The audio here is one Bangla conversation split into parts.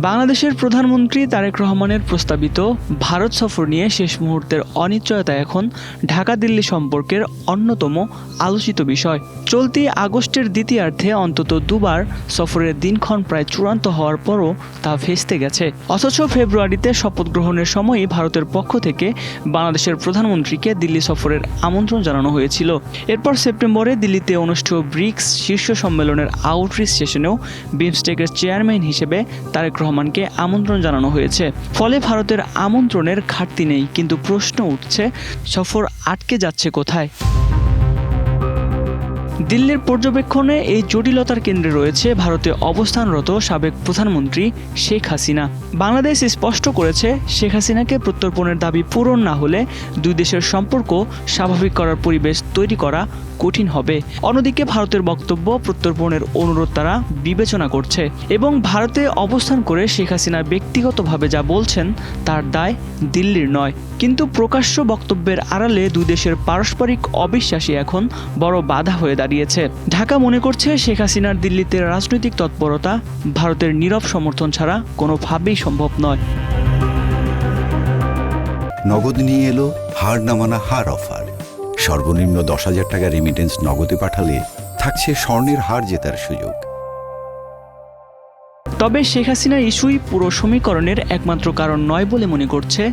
বাংলাদেশের প্রধানমন্ত্রী তারেক রহমানের প্রস্তাবিত ভারত সফর নিয়ে শেষ মুহূর্তের অনিশ্চয়তা এখন ঢাকা দিল্লি সম্পর্কের অন্যতম আলোচিত বিষয়। চলতি আগস্টের দ্বিতীয়ার্ধে অন্তত দুবার সফরের দিনক্ষণ প্রায় চূড়ান্ত হওয়ার পরও তা ভেস্তে গেছে। অথচ ফেব্রুয়ারিতে শপথ গ্রহণের সময়ই ভারতের পক্ষ থেকে বাংলাদেশের প্রধানমন্ত্রীকে দিল্লি সফরের আমন্ত্রণ জানানো হয়েছিল। এরপর সেপ্টেম্বরে দিল্লিতে অনুষ্ঠিত ব্রিক্স শীর্ষ সম্মেলনের আউটরিচ সেশনেও বিমস্টেকের চেয়ারম্যান হিসেবে তারেক রহমানকে আমন্ত্রণ জানানো হয়েছে। ফলে ভারতের আমন্ত্রণের ঘাটতি নেই, কিন্তু প্রশ্ন উঠছে সফর আটকে যাচ্ছে কোথায়। দিল্লির পর্যবেক্ষণে এই জটিলতার কেন্দ্রে রয়েছে ভারতে অবস্থানরত সাবেক প্রধানমন্ত্রী শেখ হাসিনা। বাংলাদেশ স্পষ্ট করেছে শেখ হাসিনাকে প্রত্যর্পণের দাবি পূরণ না হলে দুই দেশের সম্পর্ক স্বাভাবিক করার পরিবেশ তৈরি করা কঠিন হবে। অন্যদিকে ভারতের বক্তব্য প্রত্যর্পণের অনুরোধ তারা বিবেচনা করছে এবং ভারতে অবস্থান করে শেখ হাসিনা ব্যক্তিগতভাবে যা বলছেন তার দায় দিল্লির নয়। কিন্তু প্রকাশ্য বক্তব্যের আড়ালে দুই দেশের পারস্পরিক অবিশ্বাসী এখন বড় বাধা হয়ে দাঁড়িয়েছে। ঢাকা মনে করছে শেখ হাসিনার দিল্লিতে রাজনৈতিক তৎপরতা ভারতের নীরব সমর্থন ছাড়া কোনোভাবেই সম্ভব নয়। নগদ নিয়ে এলো হার না মানা হার অফার। সর্বনিম্ন 10,000 টাকা রেমিটেন্স নগদে পাঠালে থাকছে স্বর্ণের হার জেতার সুযোগ। তবে শেখ হাসিনা ইস্যুই পুরো সমীকরণের একমাত্র কারণ নয় বলে মনে করছে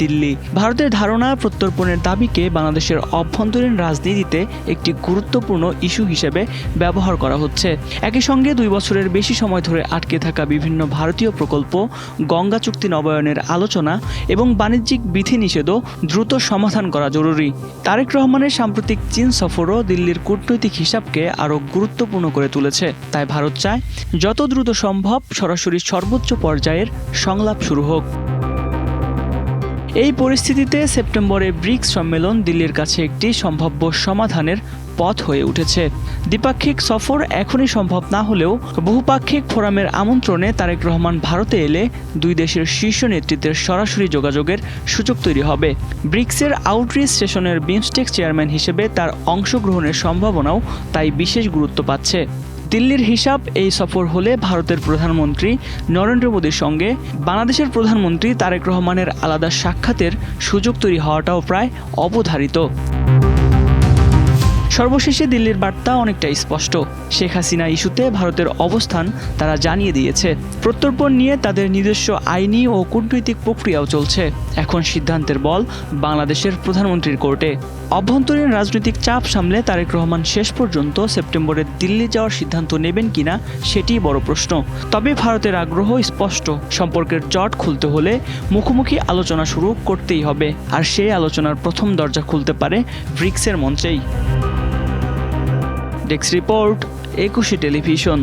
দিল্লি। ভারতের ধারণা প্রত্যর্পণের দাবিকে বাংলাদেশের অভ্যন্তরীণ রাজনীতিতে একটি গুরুত্বপূর্ণ ইস্যু হিসেবে ব্যবহার করা হচ্ছে। একই সঙ্গে 2 বছরের বেশি সময় ধরে আটকে থাকা বিভিন্ন ভারতীয় প্রকল্প, গঙ্গা চুক্তি নবায়নের আলোচনা এবং বাণিজ্যিক বিধিনিষেধও দ্রুত সমাধান করা জরুরি। তারেক রহমানের সাম্প্রতিক চীন সফরও দিল্লির কূটনৈতিক হিসাবকে আরও গুরুত্বপূর্ণ করে তুলেছে। তাই ভারত চায় যত দ্রুত সম্ভব সরাসরি সর্বোচ্চ পর্যায়ের সংলাপ শুরু হোক। এই পরিস্থিতিতে সেপ্টেম্বরে ব্রিক্স সম্মেলন দিল্লির কাছে একটি সম্ভাব্য সমাধানের পথ হয়ে উঠেছে। দ্বিপাক্ষিক সফর এখনই সম্ভব না হলেও বহুপাক্ষিক ফোরামের আমন্ত্রণে তারেক রহমান ভারতে এলে দুই দেশের শীর্ষ নেতৃত্বের সরাসরি যোগাযোগের সুযোগ তৈরি হবে। ব্রিক্সের আউটরিচ সেশনের বিমস্টেক চেয়ারম্যান হিসেবে তার অংশগ্রহণের সম্ভাবনাও তাই বিশেষ গুরুত্ব পাচ্ছে। দিল্লির হিসাব, এই সফর হলে ভারতের প্রধানমন্ত্রী নরেন্দ্র মোদীর সঙ্গে বাংলাদেশের প্রধানমন্ত্রী তারেক রহমানের আলাদা সাক্ষাতের সুযোগ তৈরি হওয়াটাও প্রায় অবধারিত। সর্বশেষে দিল্লির বার্তা অনেকটাই স্পষ্ট। শেখ হাসিনা ইস্যুতে ভারতের অবস্থান তারা জানিয়ে দিয়েছে। প্রত্যর্পণ নিয়ে তাদের নিজস্ব আইনি ও কূটনৈতিক প্রক্রিয়াও চলছে। এখন সিদ্ধান্তের বল বাংলাদেশের প্রধানমন্ত্রীর কোর্টে। অভ্যন্তরীণ রাজনৈতিক চাপ সামলে তারেক রহমান শেষ পর্যন্ত সেপ্টেম্বরে দিল্লি যাওয়ার সিদ্ধান্ত নেবেন কিনা সেটিই বড় প্রশ্ন। তবে ভারতের আগ্রহ স্পষ্ট। সম্পর্কের জট খুলতে হলে মুখোমুখি আলোচনা শুরু করতেই হবে, আর সেই আলোচনার প্রথম দরজা খুলতে পারে ব্রিক্সের মঞ্চেই। Desk report, 21 television.